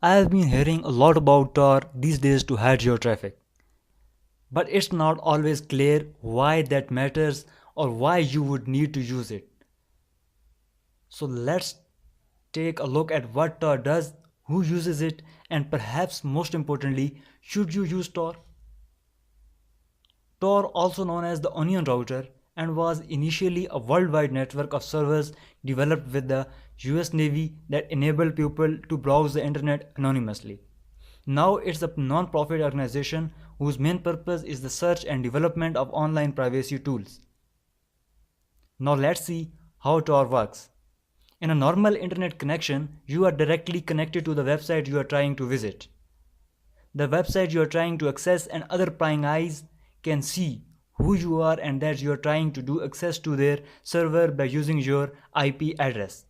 I have been hearing a lot about Tor these days to hide your traffic, but it's not always clear why that matters or why you would need to use it. So let's take a look at what Tor does, who uses it, and perhaps most importantly, should you use Tor? Tor, also known as the Onion Router, and was initially a worldwide network of servers developed with the US Navy that enabled people to browse the internet anonymously. Now it's a non-profit organization whose main purpose is the search and development of online privacy tools. Now let's see how Tor works. In a normal internet connection, you are directly connected to the website you are trying to visit. The website you are trying to access and other prying eyes can see who you are and that you are trying to do access to their server by using your IP address.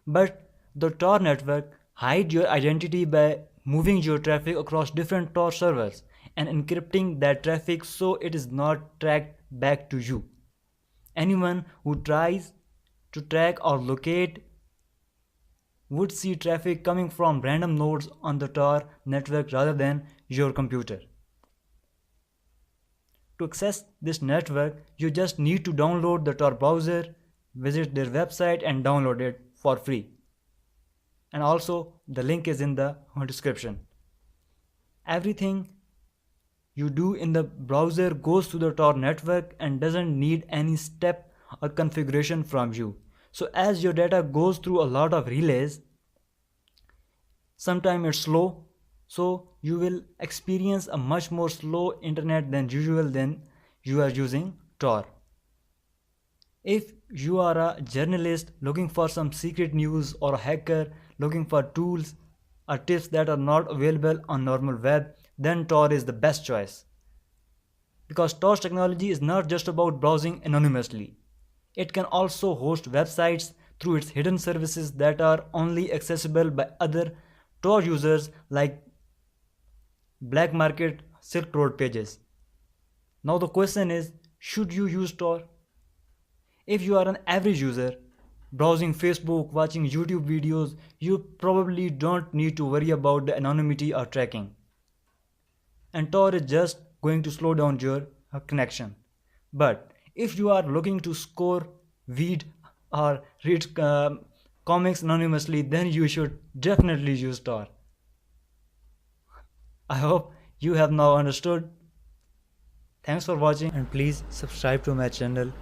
But the Tor network hides your identity by moving your traffic across different Tor servers and encrypting that traffic so it is not tracked back to you. Anyone who tries to track or locate would see traffic coming from random nodes on the Tor network rather than your computer. To access this network, you just need to download the Tor browser, visit their website and download it for free. And also the link is in the description. Everything you do in the browser goes to the Tor network and doesn't need any step or configuration from you. So as your data goes through a lot of relays, sometimes it's slow, so you will experience a much more slow internet than usual than you are using Tor. If you are a journalist looking for some secret news or a hacker looking for tools or tips that are not available on normal web, then Tor is the best choice. Because Tor's technology is not just about browsing anonymously. It can also host websites through its hidden services that are only accessible by other Tor users like black market Silk Road pages. Now the question is, should you use Tor? If you are an average user, browsing Facebook, watching YouTube videos, you probably don't need to worry about the anonymity or tracking. And Tor is just going to slow down your connection. But if you are looking to score weed or read comics anonymously, then you should definitely use Tor. I hope you have now understood. Thanks for watching and please subscribe to my channel